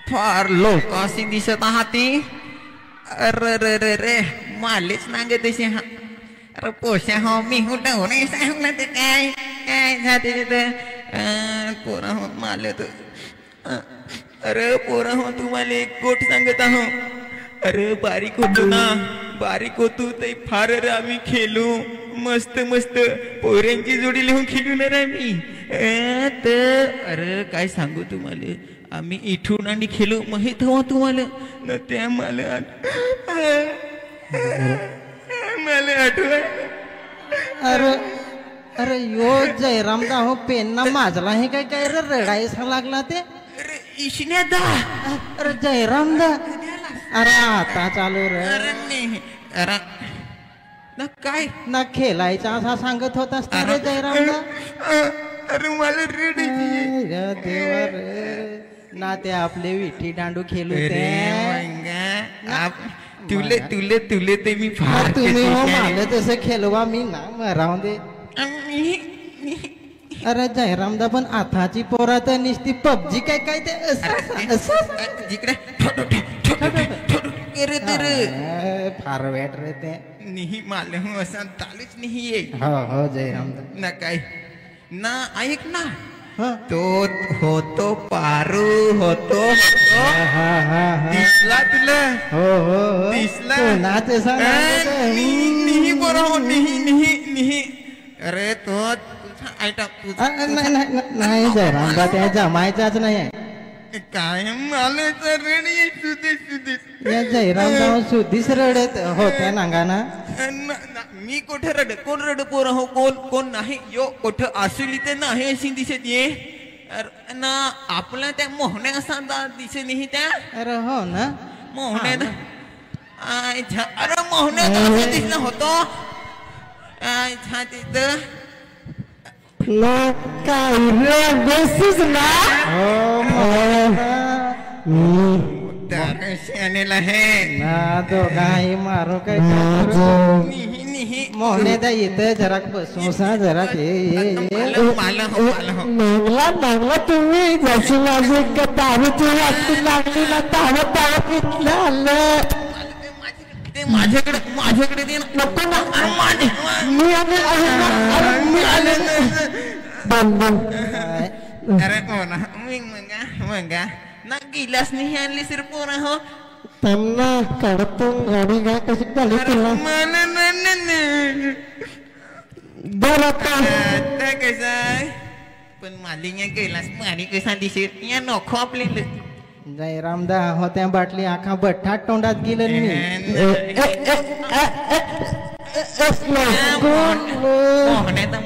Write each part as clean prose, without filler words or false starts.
फार लोक अशी दिसत आहात ती. अरे रे रे रे मालेच नांगे तसे. अरे पोशा हो मी हुडवणे सांगलं ते काय काय जाते तिथं पोरा हो माले तर. अरे पोरा हो तुम्हाला एक गोट सांगत आहो. अरे बारीक होतो ना बारीक होतो ते फार आम्ही खेळू मस्त मस्त पोऱ्यांची जोडी लिहून खेळून आम्ही. तर अरे काय सांगू तुम्हाला आम्ही इथून आणि खेळू माहित हवं तुम्हाला न त्या मला मला आठवण. अरे अरे यो जयरामदा हो पेन ना माझला हे काय काय रे रडायसा लागला ते. अरे इशन्यादा. अरे जयरामदा अरे आता चालू रे. अरे नाही अरे ना काय ना खेळायचा असा सांगत होतास रे जयरामदा. अरे मला रेड देवा रे ना ते आपले विठी दांडू खेळू तुले तुले तुले ते मी फार तुम्ही हो मला तसं खेळवा मी ना राहून दे. अरे जयरामदा पण आताची पोरा तर निसती पबजी काय काय ते जिकडे फार वेट रे ते नाही माले हो असं चालूच नाही ये. हो हो जयरामदा ना काय ना ऐक ना तो होतो पारू होतो दिसला तुला. हो हो दिसला नाते निही बरं हो निही निही निही. अरे तो तुझा आयटम नाही जयरामदा त्या जमायचाच नाही कायम आलं तर रेडी सुदेश सुदेश. या जयरामदा सुधीच रडत होत्या नांगाना. मी कुठे रड कोण रड पोर हो कोण कोण नाही यो कुठे आसुली ते नाही अशी दिसत ये ना आपल्या त्या मोहण्या असा दिसत नाही त्या. अरे हो ना मोहण्या अरे मोहण्या दिसला होतो तिथं हे ना तो काही मारू काय मोहने दा इथं जरा बसू सा जरा लागला तुम्ही जशी माझी दारूची वाटती लागली ना धावत धावत इथलं आलं. माझ्याकडे माझ्याकडे दे नको ना मी आले अरे हो ना मंगा ना गिलास नाही आणली सर पोरा हो त्यांना काढतो गाडी गा कशी झाली तुला कसा पण मालिक गिलास पाणी कसा दिसेल या नको आपल्याला. जयरामदा होत्या बाटली आखा बठ्ठात तोंडात गेलं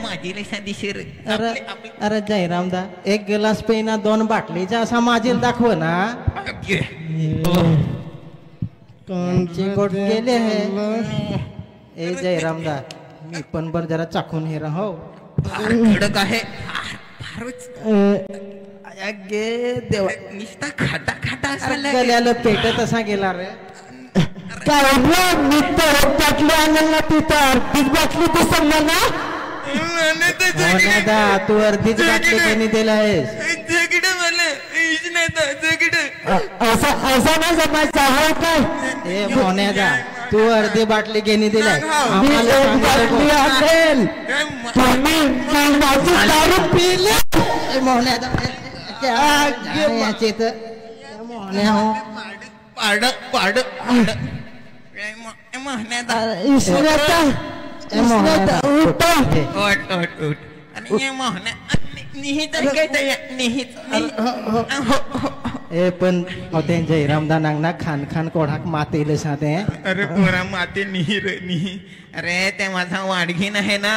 माझी लेसा दिसेल. अरे जयरामदा एक गिलास पेना दोन बाटलीचा असा माझील दाखव ना. कोणची गोट गेले हे ए जयरामदा मी पण बर जरा चाकून हे राहो खडक आहे गे देवा निस्ता खाटा खाटा गल्याला पेट तसा गेला रे. काय मी तर बाटली आणला तिथं अर्धीच बाटली दिसत ना तू अर्धीच बाटली कोणी दिला आहेस. असा नाही जमायचा हो काय ए मोन्यादा तू अर्धी बाटली घेणी दिलाय दारू पिले मोन्यादा मोन्या हो पाड पाड ए पण होते जयरामदा नांगना खान खान कोढाक मातेल साधे. अरे पोरा माते निही रे निही. अरे ते माझा वाडघीन आहे ना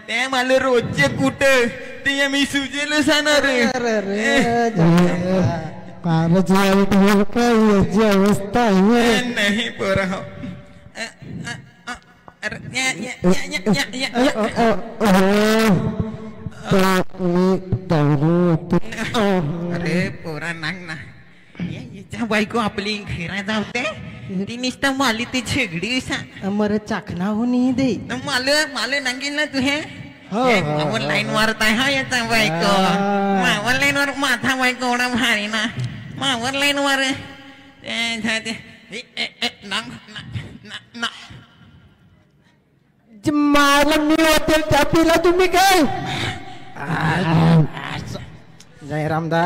ते मला रोजचे कुठं ते मी सुजेल सांगणार अवस्था नाही पोरा हो. अरे पोरा नांग ना याच्या बायको आपली घरा जावते ती नुसतं माली ती झेगडी मर चाखना हो नाही दे माल नांगेल ना तू हे हो, हो, मावर हो, लाईन हो. मारत आहे हा याचा बायको मावर लाईन वर माथा बायको एवढा भारी ना मावर लाईन वर मला मी हॉटेल त्या पिला तुम्ही काय जयरामदा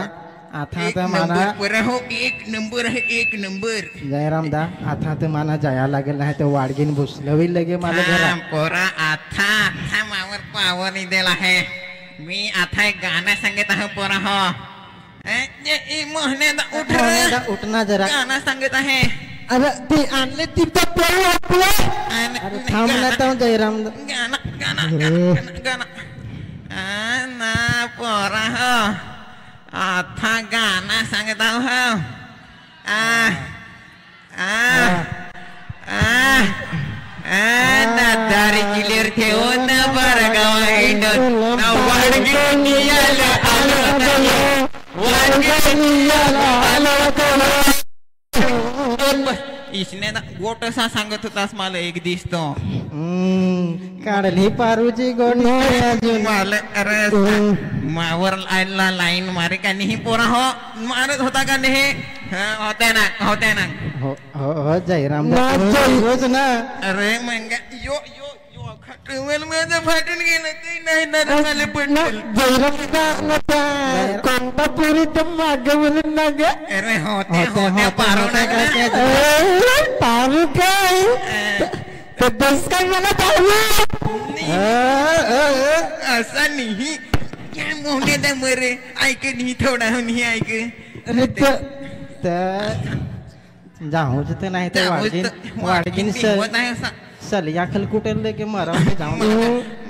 आता एक तर माना नंबर पर हो एक नंबर आहे एक नंबर जयरामदा आता तर माना जाया लागेल नाही तर वाडगीन भुसलवी लगे मला घरा पोरा आता आता मावर पावर दिला आहे मी आता एक गाणं सांगत आहे पोरा हो मोहनेदा उठना जरा गाणं सांगत आहे अरे ते आणले तिथं पळू आपलं अरे थांब ना तर जयरामदा गाणं ना पोरा हो आता गाणं सांगत आहो दारी किल्लीवर ठेवून बरं इसने गोट असा सांगत होतास मला एक दिसतो काढली पारूची गोडी अजून मला अरे मावर लाईन मारे का नाही पोरा हो मारत होता का नाही होत्या ना हो हो हो जयरामदा रोज ना अरे मंगा यो यो यो खटवेल माझं फाटून गेलं काही नाही ना मला पडलं कोणता पुरी तर मागे म्हणून ना ग अरे होत्या पारू पारू काय दस काय मला पारू असा नाही काय मोठे त्या मरे ऐक नाही थोडा नाही ऐक जाऊ तर नाही तर वाडगीन सल याखल कुठे की मरा जाऊ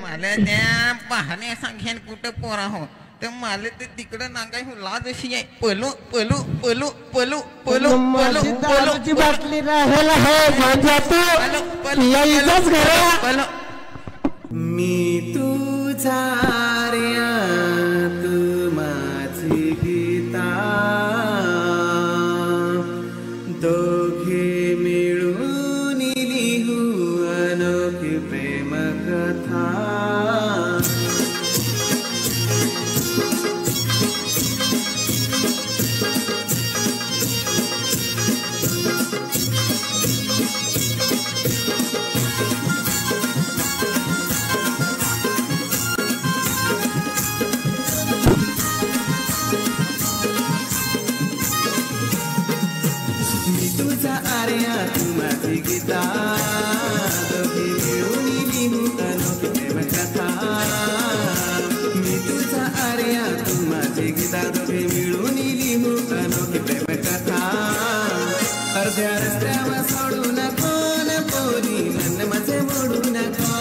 मला त्या पाहण्या सांगेन कुठं पोरा हो तर मला ते तिकडं नागाय हो लाज अशी आहे flu flu flu flu flu flu दारूची बाटली राहायला पलू मी तुझा रे तू माझी गीता दोघे मिळून लिहू अनोखी प्रेम कथा आर्या तू माझी गीता दोघे मिळून लिहू अनोखी प्रेम कथा मी तुझा आर्या तू माझी गीता दोघे मिळून लिहू अनोखी प्रेम कथा अर्ध्या रस्त्यावर सोडू नको न पोरी मन माझे मोडू नको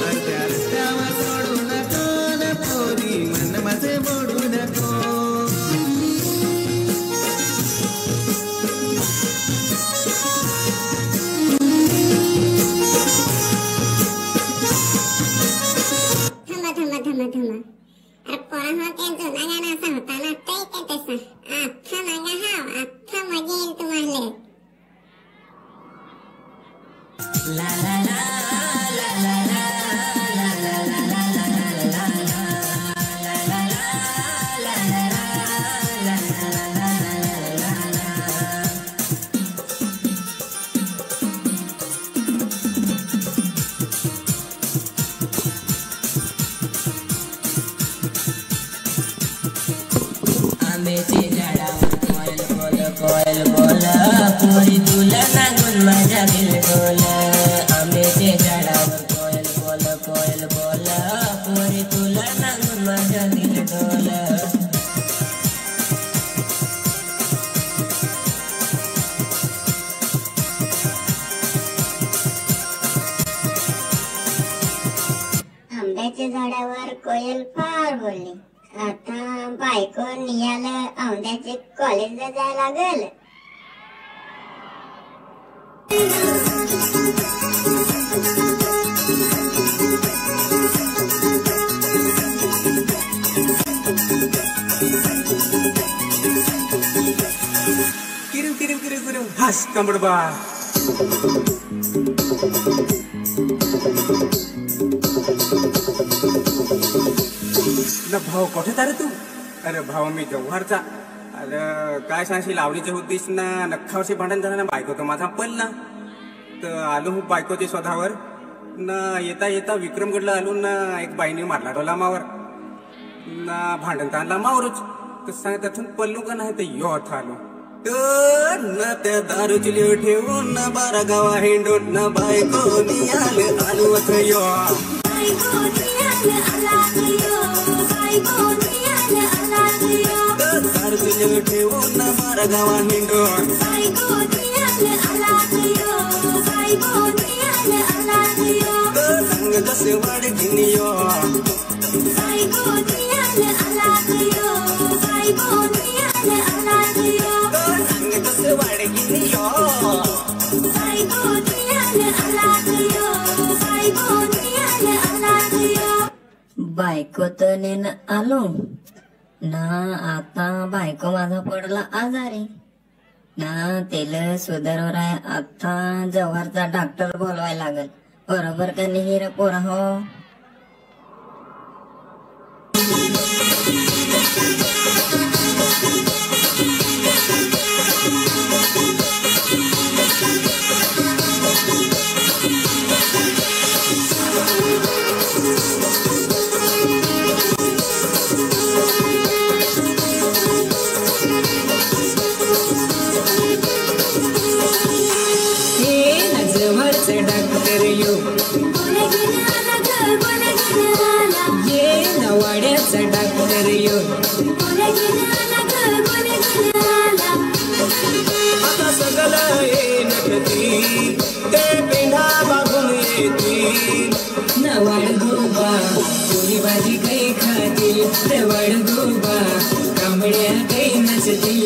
अर्ध्या रस्त्यावर सोडू नको न पोरी मन माझे मोडू नको अरे पोरा हो ते जुना गाणं असा होता ना ते तसं आत्ता नागा हाव आत्ता मजा येईल तुम्हाला ला ला ला ला ला ला ला ला ला कोयल बोला पोरी तुला नागून माझ्या दिल बोला आंब्याचे झाडावर कोयल बोला पोरी तुला नागून माझ्या दिल बोला आंब्याच्या झाडावर कोयल फार बोलली आता बायको नियाला औंध्याचे कॉलेजला जायला लागल किरम किरम किरम किरम हस कंबडबा भाऊ कुठे तारे तू? अरे भाऊ मी जव्हारचा. अरे काय सांगशील आवडीचे होतीस ना नख्खावरशी भांडण झालं ना बायको तो माझा पडला तर आलो हो बायकोच्या स्वधावर ना येता येता विक्रमगडला आलो ना एक बाईने मारला डोला मावर ना भांडण ताणला मावरच तर सांग त्यातून पडलो का नाही तर योथ आलो तर न त्या दारूची लिव ठेवून ना 12 गावा हिंडून ना बायको आले आलो अथ यो दारूची लिव ठेवून ना 12 गावा हिंडून संग कसे वाढ यो बायको तर नेन आलो ना आता बायको माझा पडला आजारी ना तेल सुधारवर आहे आता जव्हारचा डॉक्टर बोलवायला लागल बरोबर का नाही रे पोरा हो डॉक्टर यो ये नवाड्याचा डॉक्टर यो आता सगळं ये नटती ते पेंढा बागून येती नवाड गोबा पोळी भाजी काही खाती नवाड गोबा कांबड्या काही नसती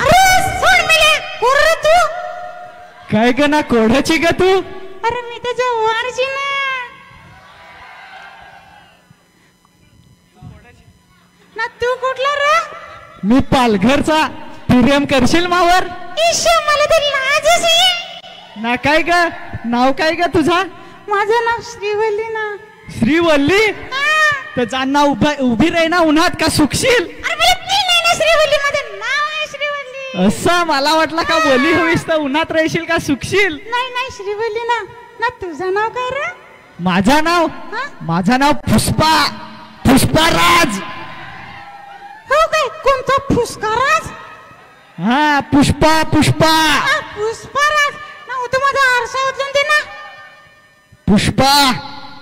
अरे सोड मेले कोण रे तू? काय ग ना कोढ्याची ग तू? अरे मी तर जव्हारची ना. ना तू कुठला रे? मी पालघरचा. प्रेम करशील मावर? ईशा मला तर लाजच आहे. ना काय ग नाव काय ग तुझा? माझं नाव श्रीवल्ली ना. श्रीवल्ली? तर जाणना उभी राही ना उन्हात का सुकशील? अरे मला ती नाही ना श्रीवल्ली, माझं नाव आहे श्रीवल्ली. असं मला वाटलं का बोली होईस तर उन्हात राहशील का सुकशील? नाही नाही श्रीवल्ली ना. ना तुझं नाव काय रे? माझं नाव पुष्पा. पुष्पाराज. हो काय? कोणता पुष्काराज? हा पुष्पा. पुष्पाराज ना. तू माझा आरसा उचलून दे ना.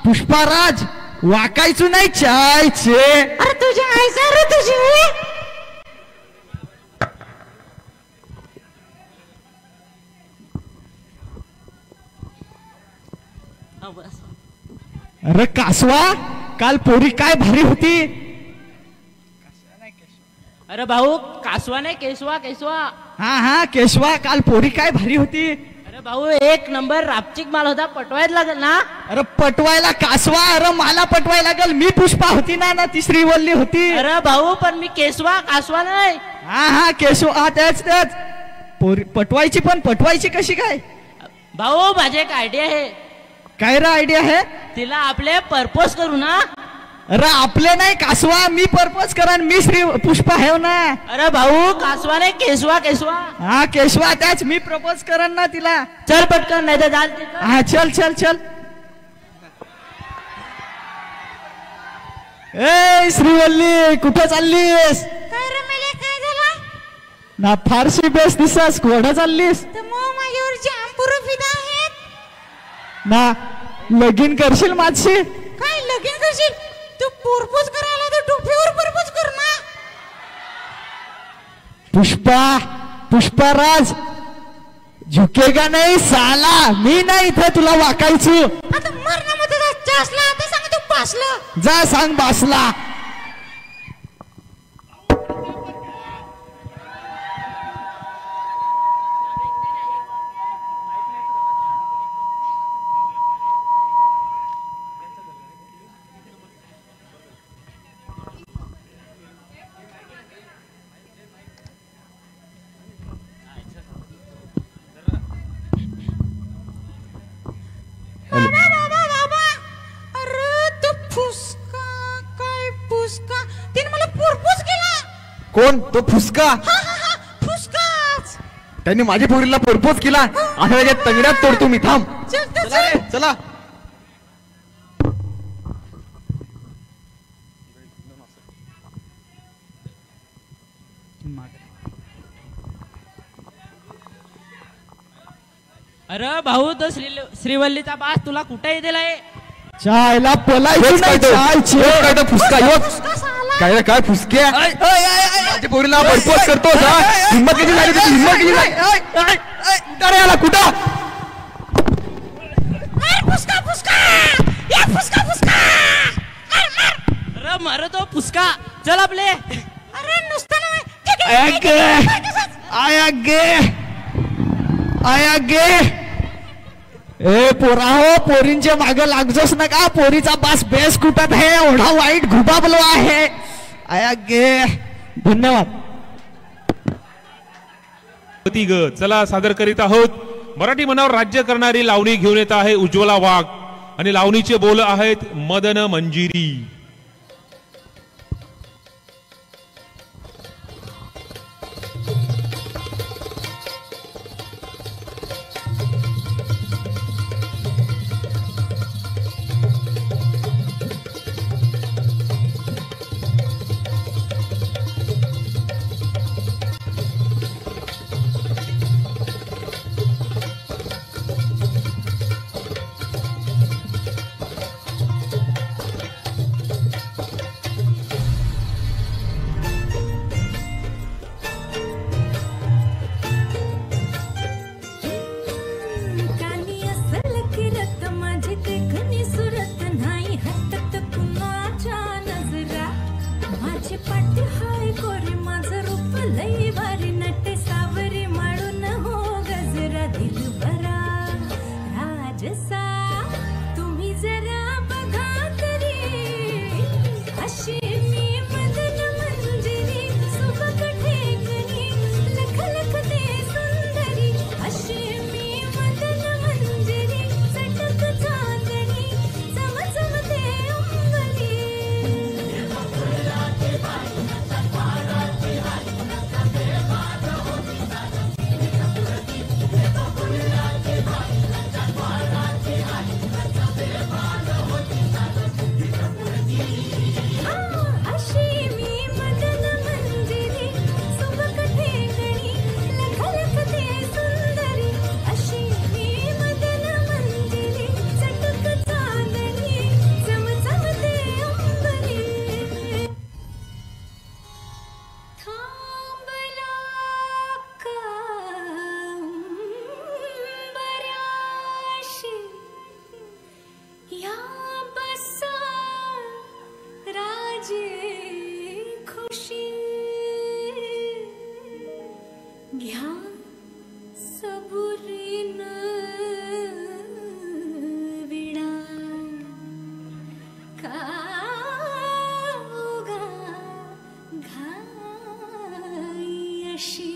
पुष्पाराज वाकायचो नाही चायचे. अरे तुझी आईचा रे तुझी. अरे कासवा काल पोरी काय भारी होती. अरे भाऊ कासवा नाही केसवा. हा केशवा काल पोरी काय भारी होती. अरे भाऊ एक नंबर रापचिक माल होता. पटवायला लागेल ना. अरे पटवायला कासवा. अरे मला पटवायला लागेल. मी पुष्पा होती ना ती श्रीवल्ली होती. अरे भाऊ पण मी कासवा नाही. हा केशवा त्याच पोरी पटवायची. पण पटवायची कशी काय? भाऊ माझी एक आयडिया आहे. काय रे आयडिया आहे? तिला आपले परपोज करू ना. अरे आपले नाही कासवा. मी परपोज करा. मी श्री पुष्पा आहे ना. अरे भाऊ कासवा नाही केसवा. हा केशवा त्याच मी प्रपोज करन ना तिला. चल पटकन नाही तर जाल. हा चल. ए श्रीवल्ली कुठे चाललीस? काय रे मेले काय झालं? ना फारशी बेस दिसस. कुठे चाललीस? तर मग माझ्यावर जाम पुरं फिदा आहेत ना. लगीन करशील माझी? काय लगीन करशील? तू परपोज करायला तर टोपीवर परपोज कर ना. पुष्पाराज झुकेगा नाही साला. मी नाही इथे तुला वाकायचो. आता मरणा मध्ये जासला आता सांग तू पासला. जा सांग बासला. बाबा अरे तू फुसका. काय फुसका? तिने मला परपोज केला. कोण तो फुसका? फुसकाच. त्यांनी माझ्या पोरीला प्रपोज केला. आता त्याच्या तंगड्यात तोडतो मी. थांब. चला. अरे भाऊ तो श्रीवल्लीचा बास तुला कुठे दिलाय? चायला पलायची नाही. काय तो फुसका काय काय फुसक्या माझ्या पोरीला प्रपोज करतो. हिम्मत किती झाली तुझी? हिम्मत किती झाली? अरे आला कुठं? अरे मार तो फुसका. चल आपले. अरे नुसतं आया गे. ए पोरा हो पोरींच्या मागे लागजोस नका. पोरीचा बास बेस कुठत आहे. एवढा वाईट घुबाबलो आहे. आया गे. धन्यवाद. चला सादर करीत आहोत. मराठी मनावर राज्य करणारी लावणी घेऊन येत आहे उज्ज्वला वाघ आणि लावणीचे बोल आहेत मदन मंजिरी. घ्या सबुरीन विडा का उगा घाई अशी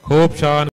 खूप छान.